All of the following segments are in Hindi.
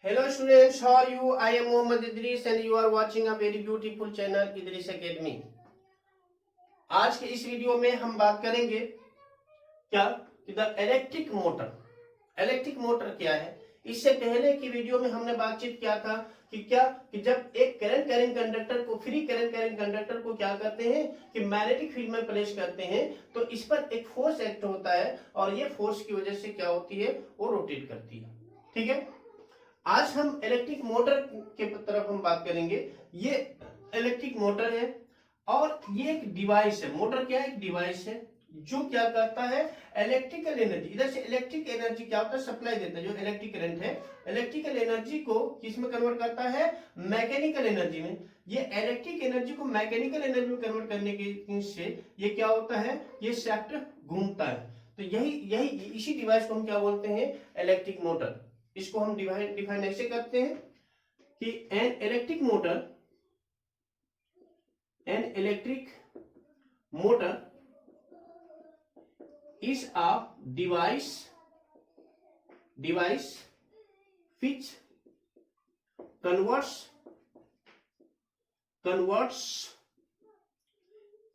Hello students, how are you? I am Mohammad Idris and you are watching a very beautiful channel Idris Academy. आज के इस वीडियो में हम बात करेंगे क्या कि द इलेक्ट्रिक मोटर क्या है। इससे पहले की वीडियो में हमने बातचीत किया था कि क्या कि जब एक करंट कैरिंग कंडक्टर को फ्री करंट कैरिंग कंडक्टर को क्या करते हैं कि मैग्नेटिक फील्ड में प्लेस करते हैं तो इस पर एक फोर्स एक्ट होता है और ये फोर्स की वजह से क्या होती है वो रोटेट करती है। ठीक है, आज हम इलेक्ट्रिक मोटर के तरफ हम बात करेंगे। ये इलेक्ट्रिक मोटर है और ये एक डिवाइस है। मोटर क्या है? एक डिवाइस है जो क्या करता है इलेक्ट्रिकल एनर्जी, इधर से इलेक्ट्रिक एनर्जी क्या होता है सप्लाई देता है। जो इलेक्ट्रिक करंट है इलेक्ट्रिकल एनर्जी को किस में कन्वर्ट करता है? मैकेनिकल एनर्जी में। ये इलेक्ट्रिक एनर्जी को मैकेनिकल एनर्जी में कन्वर्ट करने के से ये क्या होता है, ये शाफ्ट घूमता है। तो यही यही इसी डिवाइस को हम क्या बोलते हैं? Electric motor. इसको हम डिफाइन ऐसे करते हैं कि an electric motor is a device which converts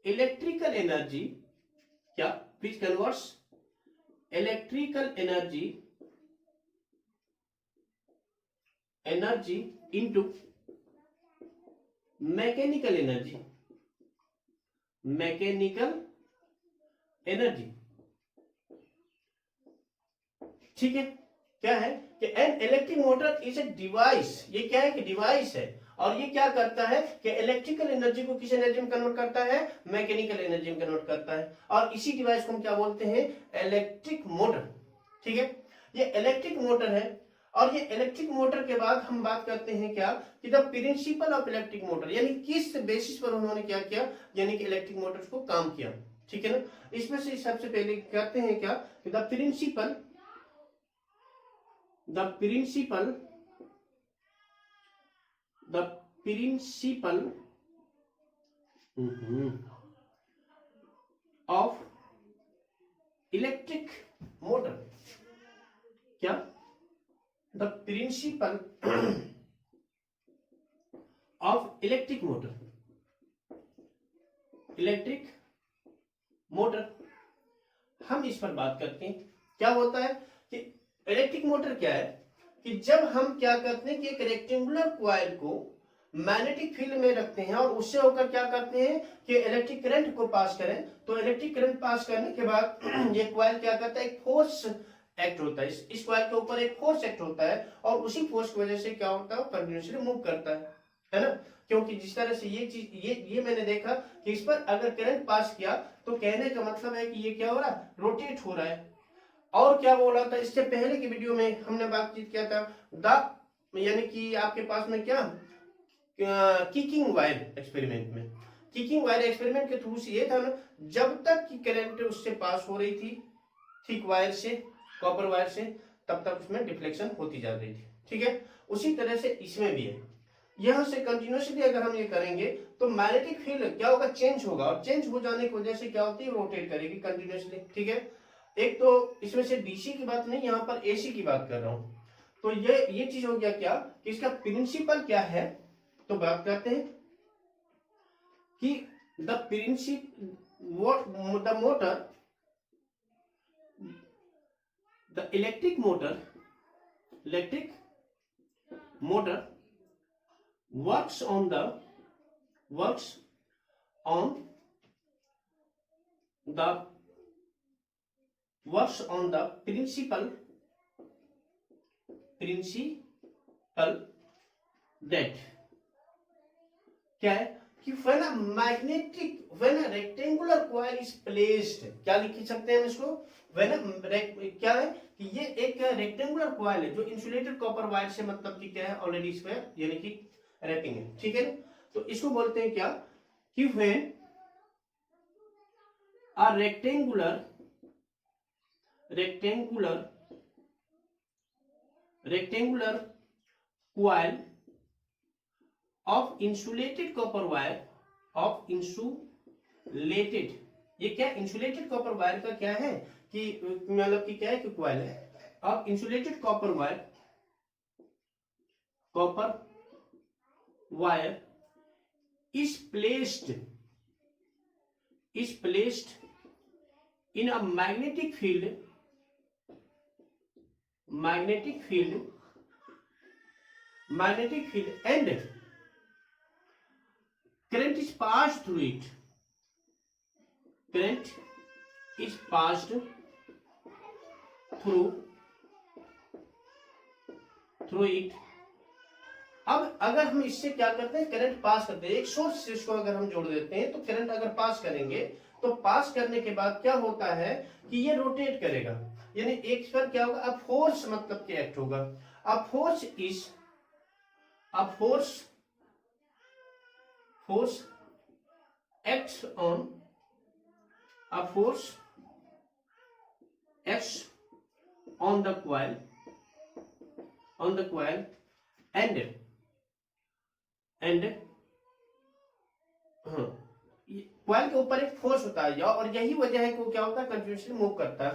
electrical energy क्या which converts electrical energy into mechanical energy। ठीक है, क्या है कि an electric motor is a device. ये क्या है कि डिवाइस है और ये क्या करता है कि इलेक्ट्रिकल एनर्जी को किस एनर्जी में कन्वर्ट करता है? मैकेनिकल एनर्जी में कन्वर्ट करता है। और इसी डिवाइस को हम क्या बोलते हैं? Electric motor. ठीक है, ये इलेक्ट्रिक मोटर है। और ये इलेक्ट्रिक मोटर के बाद हम बात करते हैं क्या कि the principle of electric motor, यानी किस बेसिस पर उन्होंने क्या किया, यानी कि इलेक्ट्रिक मोटर्स को काम किया। ठीक है ना, इसमें से सबसे पहले कहते हैं क्या कि the principle of electric motor। क्या? The principle of electric motor हम इस पर बात करते हैं। क्या होता है कि इलेक्ट्रिक मोटर क्या है कि जब हम क्या करते हैं कि एक रेक्टेंगुलर कॉइल को मैग्नेटिक फील्ड में रखते हैं और उससे होकर क्या करते हैं कि इलेक्ट्रिक करंट को पास करें, तो इलेक्ट्रिक करंट पास करने के बाद ये कॉइल क्या करता है? एक फोर्स एक्ट होता है। इस कॉइल के ऊपर एक फोर्स एक्ट होता है और उसी फोर्स की वजह से क्या होता है? कंटिन्यूअसली मूव करता है ना। क्योंकि जिस तरह से ये चीज ये मैंने देखा कि इस पर अगर करंट पास किया तो कहने का मतलब है कि ये क्या हो रहा है? रोटेट हो रहा है। और क्या बोला था इससे पहले की वीडियो में हमने बातचीत किया था द, यानी कि आपके पास में क्या किकिंग वायर एक्सपेरिमेंट में, किकिंग वायर एक्सपेरिमेंट के थ्रू से ये था ना, जब तक की करंट उससे पास हो रही थी थिक वायर से, कॉपर वायर से, तब तक उसमें डिफ्लेक्शन होती जा रही थी। ठीक है, उसी तरह से इसमें भी है। यहां से कंटिन्यूसली अगर हम ये करेंगे तो मैग्नेटिक फील्ड क्या होगा? चेंज होगा और चेंज हो जाने की वजह से क्या होती है? रोटेट करेगी कंटिन्यूसली। ठीक है, एक तो इसमें से डीसी की बात नहीं, यहां पर एसी की बात कर रहा हूं। तो ये चीज हो गया क्या कि इसका प्रिंसिपल क्या है। तो बात करते हैं कि the electric motor works on the principle that क्या है कि when a rectangular coil is placed, क्या लिख सकते हैं हम इसको? क्या है कि ये एक रेक्टेंगुलर कॉइल है जो इंसुलेटेड कॉपर वायर से, मतलब कि क्या है? ऑलरेडी स्क्वायर यानी कि रैपिंग है। ठीक है ना, तो इसको बोलते हैं क्या कि when a rectangular coil of insulated copper wire ये क्या इंसुलेटेड कॉपर वायर का क्या है कि मतलब कि क्या है कि कॉइल है of insulated copper wire copper wire is placed in a magnetic field and current is passed through it. Current is passed through it. अब अगर हम इससे क्या करते हैं, करंट पास करते हैं, एक सोर्स से इसको अगर हम जोड़ देते हैं तो करंट अगर पास करेंगे तो पास करने के बाद क्या होता है कि ये रोटेट करेगा, यानी एक पर क्या होगा, अब फोर्स मतलब क्या एक्ट होगा। अब force acts on the coil and coil के ऊपर एक फोर्स होता है और यही वजह है कि क्या होता है, कंटिन्यूअसली मूव करता है।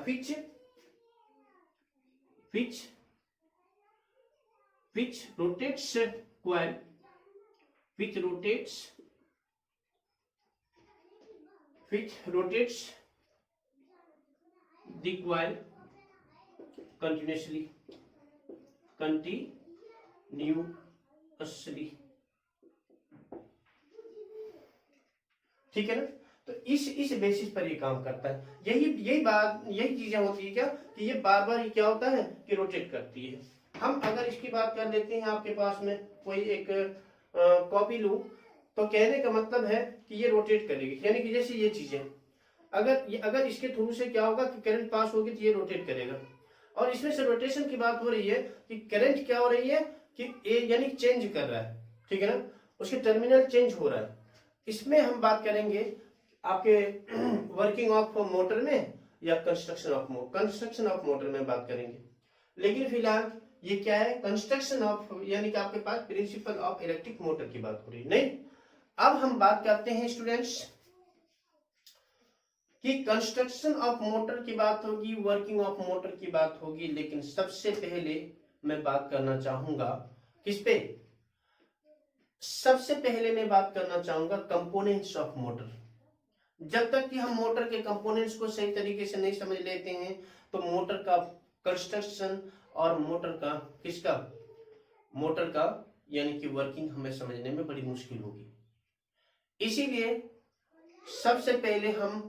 which rotates coil, which rotates the coil continuously। ठीक है ना। तो इस बेसिस पर ये काम करता है। यही चीजें होती है क्या कि ये बार बार ये क्या होता है कि रोटेट करती है। हम अगर इसकी बात कर लेते हैं, आपके पास में कोई एक कॉपी लूं तो कहने का मतलब है कि ये रोटेट करेगी, यानी कि जैसे ये चीजें अगर इसके थ्रू से क्या होगा कि करंट पास होगी तो ये रोटेट करेगा। और इसमें से रोटेशन की बात हो रही है कि करंट क्या हो रही है कि यानी चेंज कर रहा है, ठीक है ना, उसके टर्मिनल चेंज हो रहा है। इसमें हम बात करेंगे आपके वर्किंग ऑफ मोटर में या कंस्ट्रक्शन ऑफ मोटर में बात करेंगे। लेकिन फिलहाल ये क्या है, कंस्ट्रक्शन ऑफ, यानी कि आपके पास प्रिंसिपल ऑफ इलेक्ट्रिक मोटर की बात हो रही है। नहीं, अब हम बात करते हैं स्टूडेंट्स कि कंस्ट्रक्शन ऑफ मोटर की बात होगी, वर्किंग ऑफ मोटर की बात होगी, लेकिन सबसे पहले मैं बात करना चाहूंगा किस पे, सबसे पहले मैं बात करना चाहूंगा कंपोनेंट्स ऑफ मोटर। जब तक कि हम मोटर के कंपोनेंट्स को सही तरीके से नहीं समझ लेते हैं तो मोटर का कंस्ट्रक्शन और मोटर का यानी कि वर्किंग हमें समझने में बड़ी मुश्किल होगी। इसीलिए सबसे पहले हम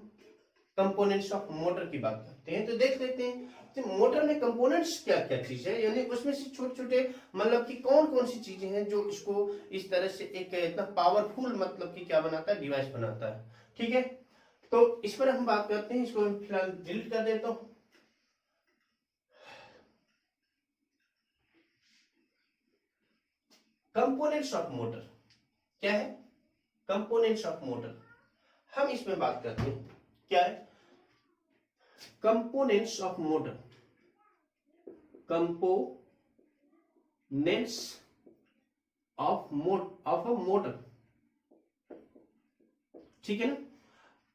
कंपोनेंट्स ऑफ मोटर की बात करते हैं। तो देख लेते हैं कि मोटर में कंपोनेंट्स क्या क्या चीज है, यानी उसमें से छोटे छोटे मतलब कि कौन कौन सी चीजें हैं जो इसको इस तरह से एक इतना पावरफुल मतलब कि क्या बनाता है, डिवाइस बनाता है। ठीक है, तो इस पर हम बात करते हैं। इसको मैं फिलहाल डिलीट कर देता हूं। कंपोनेंट्स ऑफ मोटर क्या है, कंपोनेंट्स ऑफ मोटर हम इसमें बात करते हैं क्या है, components of motor, components of a motor, ठीक है ना।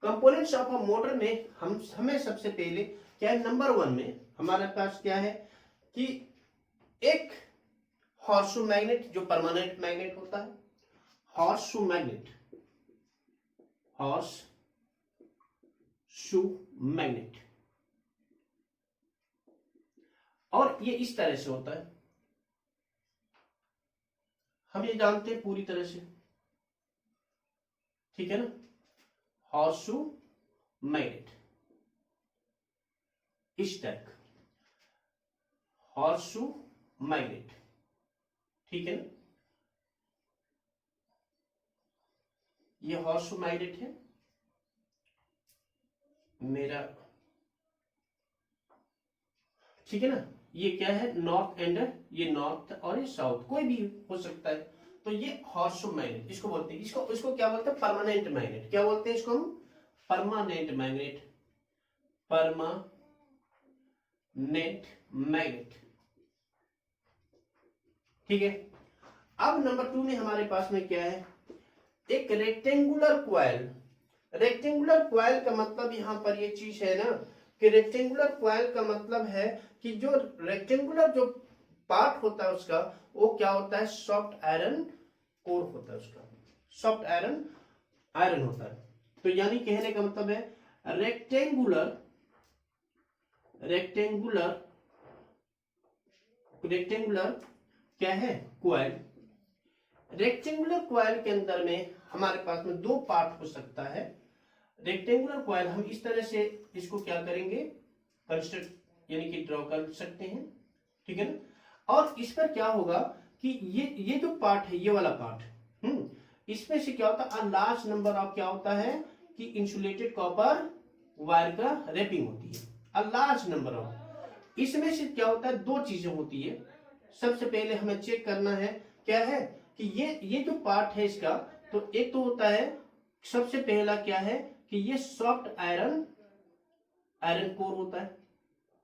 कंपोनेंट्स ऑफ अ मोटर में हमें सबसे पहले क्या है, नंबर 1 में हमारे पास क्या है कि एक हॉर्सशू मैग्नेट जो परमानेंट मैग्नेट होता है, हॉर्सशू मैग्नेट, और ये इस तरह से होता है, हम ये जानते हैं पूरी तरह से, ठीक है ना। हॉर्सशू मैग्नेट इस टाइप, हॉर्सशू मैग्नेट, ठीक है ना। ये हॉर्सशू मैग्नेट है मेरा, ठीक है ना। ये क्या है, नॉर्थ एंड, ये नॉर्थ और ये साउथ कोई भी हो सकता है। तो ये हॉर्सशू मैग्नेट इसको बोलते हैं, इसको क्या बोलते हैं, परमानेंट मैग्नेट। क्या बोलते हैं इसको हम, परमानेंट मैग्नेट, परमानेंट मैग्नेट, ठीक है। अब नंबर 2 में हमारे पास में क्या है, एक रेक्टेंगुलर क्वाइल। रेक्टेंगुलर क्वाइल का मतलब यहां पर ये चीज है ना कि रेक्टेंगुलर क्वाइल का मतलब है कि जो रेक्टेंगुलर जो पार्ट होता है उसका, वो क्या होता है, सॉफ्ट आयरन कोर होता है उसका, सॉफ्ट आयरन आयरन होता है। तो यानी कहने का मतलब है रेक्टेंगुलर रेक्टेंगुलर रेक्टेंगुलर क्या है, क्वाइल। रेक्टेंगुलर क्वाइल के अंदर में हमारे पास में दो पार्ट हो सकता है। रेक्टेंगुलर क्वाइल हम इस तरह से इसको क्या करेंगे, कंस्ट्रक्ट यानी कि ड्रॉ कर सकते हैं, ठीक है ना। और इस पर क्या होगा कि ये जो पार्ट है, ये वाला पार्ट, इसमें से क्या होता है, लार्ज नंबर ऑफ क्या होता है कि इंसुलेटेड कॉपर वायर का रैपिंग होती है, अ लार्ज नंबर ऑफ। इसमें से क्या होता है, दो चीजें होती है। सबसे पहले हमें चेक करना है क्या है कि ये जो पार्ट है इसका, तो एक तो होता है, सबसे पहला क्या है कि ये सॉफ्ट आयरन कोर होता है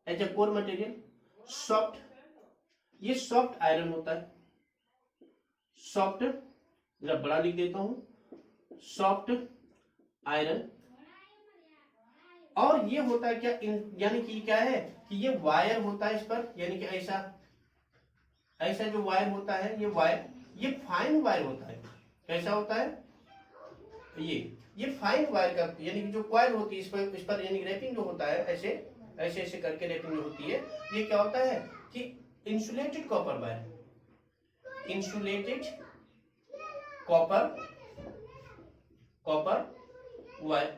as a core material, soft, ये सॉफ्ट आयरन होता है, सॉफ्ट, जरा बड़ा लिख देता हूं, सॉफ्ट आयरन। और ये होता है क्या, यानी कि क्या है कि ये वायर होता है इस पर, यानी कि ऐसा जो वायर होता है, ये वायर, ये फाइन वायर होता है। कैसा होता है, ये फाइन वायर का, यानी कि जो कॉइल होती है इस पर यानी रैपिंग जो होता है, ऐसे ऐसे ऐसे करके रैपिंग जो होती है, ये क्या होता है कि insulated copper wire, insulated copper wire,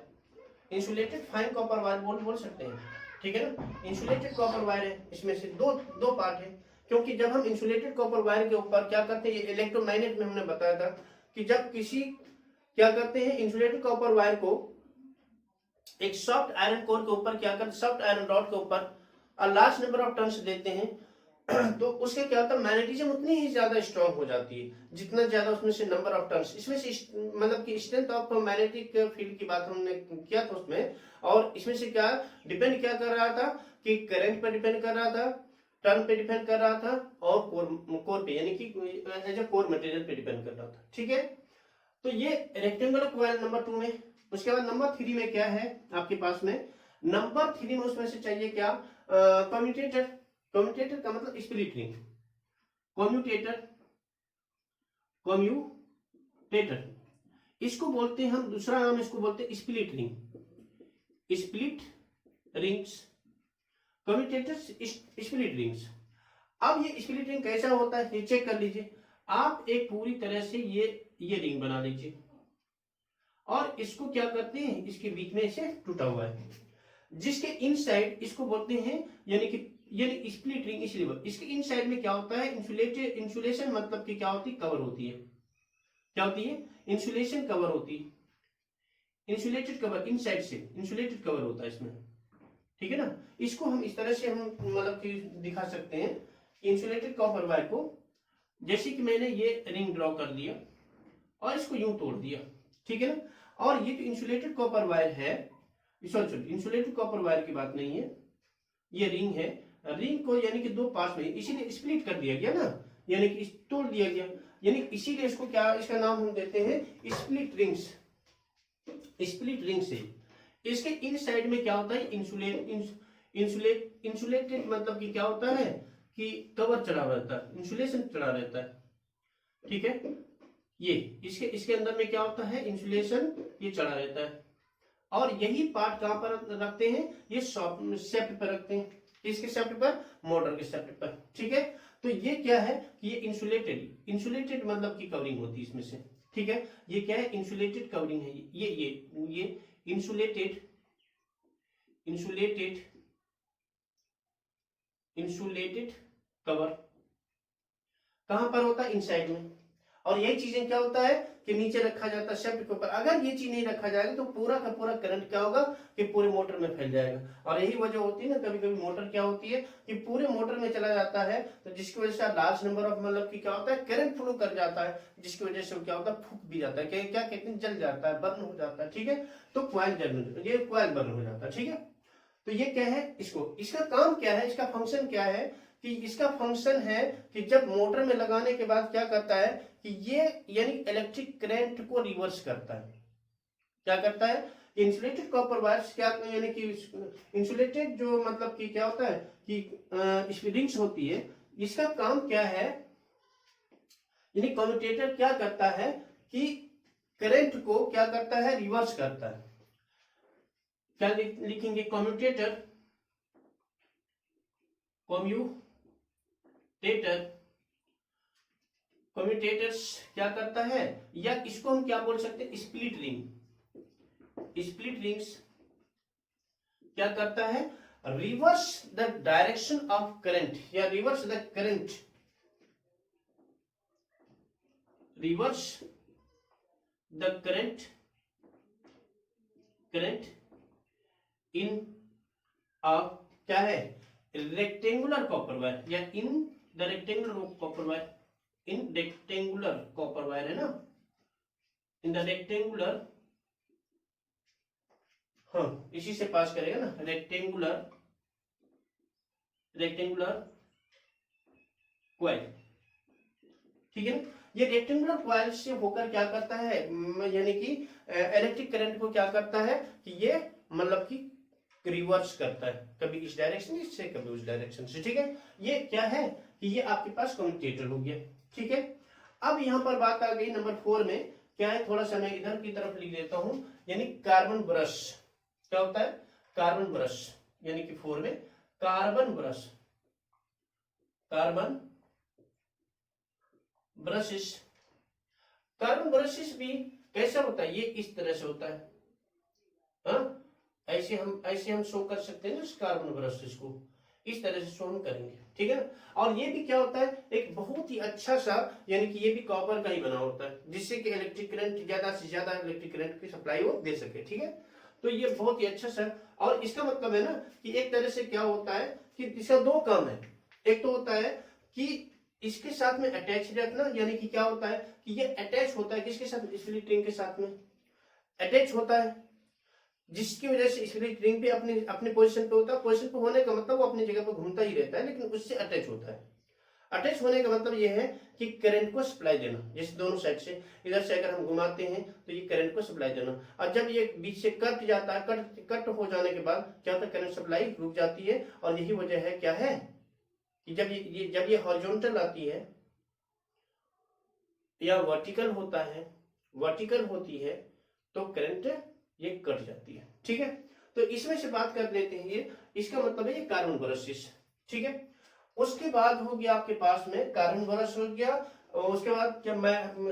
insulated fine copper wire बोल सकते हैं, ठीक है ना। इंसुलेटेड कॉपर वायर है, इसमें से दो पार्ट है। क्योंकि जब हम इंसुलेटेड कॉपर वायर के ऊपर क्या करते हैं, इलेक्ट्रोमैग्नेट में हमने बताया था कि जब किसी क्या करते हैं, इंसुलेटेड कॉपर वायर को एक सॉफ्ट आयरन कोर के ऊपर क्या करते, सॉफ्ट आयरन रॉड के ऊपर लार्ज नंबर ऑफ टर्न्स देते हैं, तो उसके क्या होता है, मैग्नेटिज्म उतनी ही ज्यादा स्ट्रांग हो जाती है, जितना ज्यादा उसमें से नंबर ऑफ टर्न्स, इसमें से मतलब कि स्ट्रेंथ ऑफ मैग्नेटिक फील्ड की बात हमने किया था उसमें। और इसमें से क्या डिपेंड क्या कर रहा था कि करंट पर डिपेंड कर रहा था, टर्न पे डिपेंड कर रहा था, और कोर पे यानी कि एज ए कोर मटेरियल पे डिपेंड कर रहा था, ठीक है। तो ये रेक्टेंगुलर कॉइल नंबर 2 में। उसके बाद नंबर 3 में क्या है आपके पास में, नंबर 3 में उसमें से चाहिए क्या, कम्यूटेटर। कम्यूटेटर का मतलब स्प्लिट रिंग, कम्यूटेटर इसको बोलते हैं हम, दूसरा नाम इसको बोलते हैं split rings, commutator split rings. अब ये स्प्लिट रिंग कैसा होता है, ये चेक कर लीजिए। आप एक पूरी तरह से ये रिंग बना लीजिए, और इसको क्या करते हैं, इसके बीच में इसे टूटा हुआ है, जिसके इनसाइड इसको बोलते हैं, यानी स्प्लिट रिंग, इसलिए इसके इनसाइड में क्या होता है, इंसुलेशन मतलब कि क्या होती है, कवर होती है, क्या होती है, इंसुलेशन कवर होती है, इंसुलेटेड कवर, इनसाइड से इंसुलेटेड कवर होता है इसमें, ठीक है ना। इसको हम इस तरह से हम मतलब कि दिखा सकते हैं, इंसुलेटेड कॉपर वायर को, जैसे कि मैंने ये रिंग ड्रॉ कर लिया और इसको यूं तोड़ दिया, ठीक है ना। और ये जो इंसुलेटेड कॉपर वायर है, सॉरी इंसुलेटेड कॉपर वायर की बात नहीं है, ये रिंग है, रिंग को यानी कि दो पार्ट में इसीलिए स्प्लिट कर दिया गया ना, यानी कि तोड़ दिया गया, यानी इसीलिए इसको क्या, इसका नाम हम देते हैं स्प्लिट रिंग्स, स्प्लिट रिंग से। इसके इन साइड में क्या होता है, इंसुलेटेड मतलब कि क्या होता है कि कवर चढ़ा रहता है, इंसुलेशन चढ़ा रहता है, ठीक है। ये इसके अंदर में क्या होता है, इंसुलेशन ये चढ़ा रहता है, और यही पार्ट कहां पर रखते हैं, ये सेफ्ट पर रखते हैं, इसके सेफ्ट पर, मोटर के सेफ्ट पर, ठीक है। तो ये क्या है कि ये इंसुलेटेड मतलब की कवरिंग होती है इसमें से, ठीक है। ये क्या है, इंसुलेटेड कवरिंग है, ये इंसुलेटेड कवर कहां पर होता है, इनसाइड में। और यही चीजें क्या होता है कि नीचे रखा जाता है शेफ्ट के ऊपर। अगर ये चीज नहीं रखा जाएगा तो पूरा का पूरा करंट क्या होगा कि पूरे मोटर में फैल जाएगा। और यही वजह होती है ना, कभी कभी मोटर क्या होती है कि पूरे मोटर में चला जाता है, तो जिसकी वजह से लार्ज नंबर ऑफ मतलब कि क्या होता है, करंट फ्लो कर जाता है, जिसकी वजह से क्या होता है, फूक भी जाता है, क्या कहते हैं, जल जाता है, बर्न हो जाता है, ठीक है। तो क्वाइल बर्न हो जाता है, ठीक है। तो ये क्या है, इसका काम क्या है, इसका फंक्शन क्या है कि इसका फंक्शन है कि जब मोटर में लगाने के बाद क्या करता है कि ये यानी इलेक्ट्रिक करंट को रिवर्स करता है। क्या करता है, इंसुलेटेड कॉपर वायर्स क्या, यानी कि इंसुलेटेड जो मतलब कि क्या होता है कि रिंग्स होती है, इसका काम क्या है, यानी कम्यूटेटर क्या करता है कि करंट को क्या करता है, रिवर्स करता है। क्या लिखेंगे, कम्यूटेटर, कम्यूटेटर्स क्या करता है, या इसको हम क्या बोल सकते हैं, स्प्लिट रिंग। स्प्लिट रिंग्स क्या करता है, reverse the direction of current, या reverse the current, reverse the current in क्या है, रेक्टेंगुलर कॉपर वायर, या in the rectangular copper wire, in rectangular copper wire है ना, इन द रेक्टेंगुलर, हाँ इसी से पास करेगा ना, रेक्टेंगुलर क्वाइल, ठीक है ना। ये रेक्टेंगुलर क्वाइल से होकर क्या करता है, यानी कि इलेक्ट्रिक करंट को क्या करता है कि ये मतलब कि रिवर्स करता है, कभी इस डायरेक्शन से कभी उस डायरेक्शन से, ठीक है। ये क्या है कि ये आपके पास कम्यूटेटर हो गया, ठीक है। अब यहां पर बात आ गई नंबर 4 में, क्या है, थोड़ा सा मैं इधर की तरफ लिख देता हूं, यानी कार्बन ब्रश। क्या होता है, कार्बन ब्रश, यानी कि 4 में कार्बन ब्रशेस। कार्बन ब्रशेस भी कैसा होता है, ये इस तरह से होता है, हाँ ऐसे हम शो कर सकते हैं ना कार्बन ब्रशेस को, इस तरह से शो हम करेंगे, ठीक है ना। और ये भी क्या होता है, एक बहुत ही अच्छा सा, यानी कि ये भी कॉपर का ही बना होता है, जिससे कि इलेक्ट्रिक करंट ज्यादा से ज्यादा इलेक्ट्रिक करंट की सप्लाई वो दे सके, ठीक है। तो ये बहुत ही अच्छा सा, और इसका मतलब है ना कि एक तरह से क्या होता है कि इसका दो काम है। एक तो होता है कि इसके साथ में अटैच रखना, यानी कि क्या होता है कि ये अटैच होता है किसके साथ, स्प्लिट रिंग के साथ में अटैच होता है, जिसकी वजह से स्प्लिट रिंग भी अपनी पोजीशन पे होता है। पोजीशन पे होने का मतलब वो अपनी जगह पर घूमता ही रहता है, लेकिन उससे अटैच होता है। अटैच होने का मतलब ये है कि करंट को सप्लाई देना, जैसे दोनों साइड से, इधर से अगर हम घुमाते हैं तो ये करंट को सप्लाई देना, और जब ये बीच से कट जाता है, कट हो जाने के बाद क्या होता है, करंट सप्लाई रुक जाती है। और यही वजह है क्या है कि जब ये हॉरिजॉन्टल आती है या वर्टिकल होती है तो करंट ये कट जाती है, ठीक है। तो इसमें से बात कर लेते हैं, ये इसका मतलब है ये कार्बन ब्रशेस, ठीक है। उसके बाद हो गया आपके पास में कार्बन ब्रश हो गया, उसके बाद क्या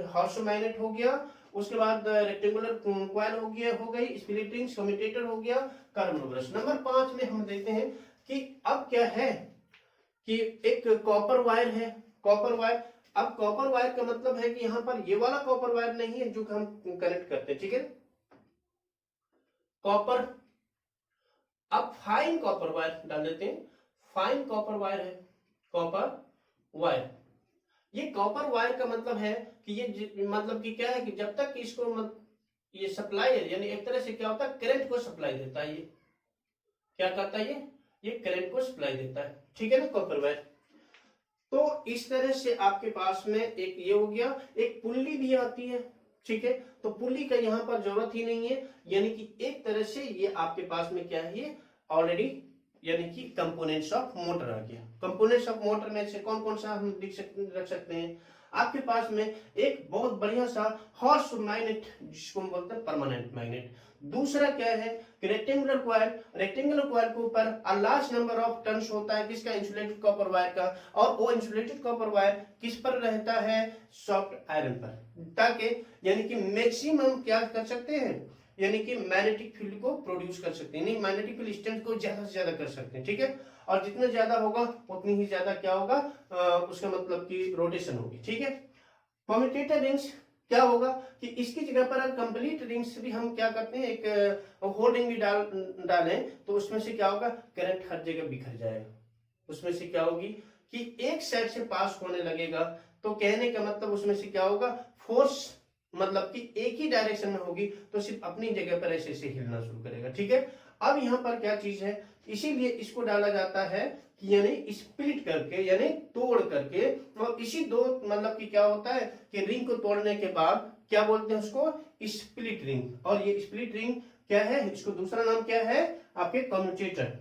हॉर्स मैग्नेट हो गया, उसके बाद रेक्टेंगुलर कॉइल हो गई, स्प्लिट रिंग्स, कम्यूटेटर हो गया, कार्बन ब्रश। नंबर 5 में हम देखते हैं कि अब क्या है कि एक कॉपर वायर है, कॉपर वायर। अब कॉपर वायर का मतलब है कि यहां पर ये वाला कॉपर वायर नहीं है जो हम कनेक्ट करते हैं, ठीक है, कॉपर। अब फाइन कॉपर वायर डाल देते हैं, फाइन कॉपर वायर है, कॉपर वायर। ये कॉपर वायर का मतलब है कि ये मतलब कि क्या है कि जब तक इसको ये सप्लाई है, यानी एक तरह से क्या होता है, करंट को सप्लाई देता है। ये क्या करता है, ये करंट को सप्लाई देता है, ठीक है ना, कॉपर वायर। तो इस तरह से आपके पास में एक ये हो गया, एक पुल्ली भी आती है, ठीक है। तो पुल्ली का यहाँ पर जरूरत ही नहीं है, यानी कि एक तरह से ये आपके पास में क्या है, ये ऑलरेडी यानी कि कंपोनेंट्स ऑफ मोटर आ गया। कंपोनेंट्स ऑफ मोटर में से कौन कौन सा हम रख सकते हैं, आपके पास में एक बहुत बढ़िया सा हॉर्स मैग्नेट, जिसको हम बोलते हैं परमानेंट मैग्नेट। दूसरा क्या है कि रेक्टेंगुलर क्वाइल के ऊपर लार्ज नंबर ऑफ टर्न्स होता है किसका, इंसुलेटेड कॉपर वायर का। और वो इंसुलेटेड कॉपर वायर किस पर रहता है, सॉफ्ट आयरन पर, ताकि यानी कि मैक्सिमम क्या कर सकते हैं, यानी कि मैग्नेटिक फील्ड को प्रोड्यूस कर सकते हैं, नहीं मैग्नेटिक फील्ड स्ट्रेंथ को ज्यादा से ज्यादा कर सकते हैं, ठीक है। और जितना ज्यादा होगा उतनी ही ज्यादा क्या होगा, उसका मतलब कि रोटेशन होगी, ठीक है। कम्यूटेटर रिंग्स क्या होगा कि इसकी जगह पर कंप्लीट रिंग्स भी हम क्या करते हैं, एक होल रिंग भी डालें तो उसमें से क्या होगा, करंट हर जगह बिखर जाएगा। उसमें से क्या होगी कि एक साइड से पास होने लगेगा, तो कहने का मतलब उसमें से क्या होगा, फोर्स मतलब कि एक ही डायरेक्शन में होगी, तो सिर्फ अपनी जगह पर ऐसे ऐसे हिलना शुरू करेगा, ठीक है। अब यहाँ पर क्या चीज है, इसीलिए इसको डाला जाता है कि यानी स्प्लिट करके, यानी तोड़ करके। और इसी दो मतलब कि क्या होता है कि रिंग को तोड़ने के बाद क्या बोलते हैं उसको, स्प्लिट रिंग। और ये स्प्लिट रिंग क्या है, इसको दूसरा नाम क्या है आपके, कम्यूटेटर।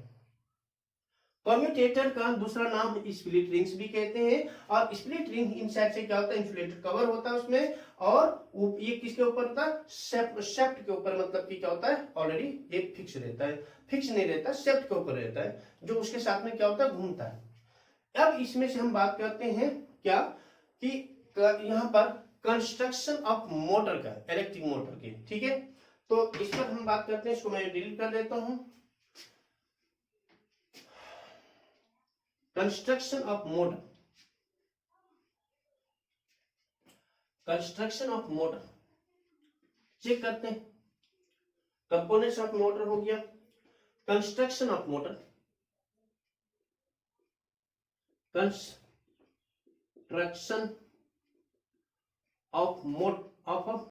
कम्यूटेटर का दूसरा नाम स्प्लिट रिंग्स भी कहते हैं। और स्प्लिट रिंग इनसाइड से क्या होता है, इंसुलेटेड कवर होता है उसमें, और ये किसके ऊपर होता है, शेफ्ट के ऊपर, मतलब कि क्या होता है, ऑलरेडी ये फिक्स रहता है, फिक्स नहीं रहता, शेफ्ट के ऊपर रहता है, जो उसके साथ में क्या होता है, घूमता है। अब इसमें से हम बात करते हैं क्या कि यहाँ पर कंस्ट्रक्शन ऑफ मोटर का, इलेक्ट्रिक मोटर की, ठीक है। तो इस पर हम बात करते हैं, इसको मैं डिलीट कर देता हूं। Construction of motor, construction of motor check करते हैं। कंपोनेंट्स ऑफ मोटर हो गया, construction of motor, construction of motor of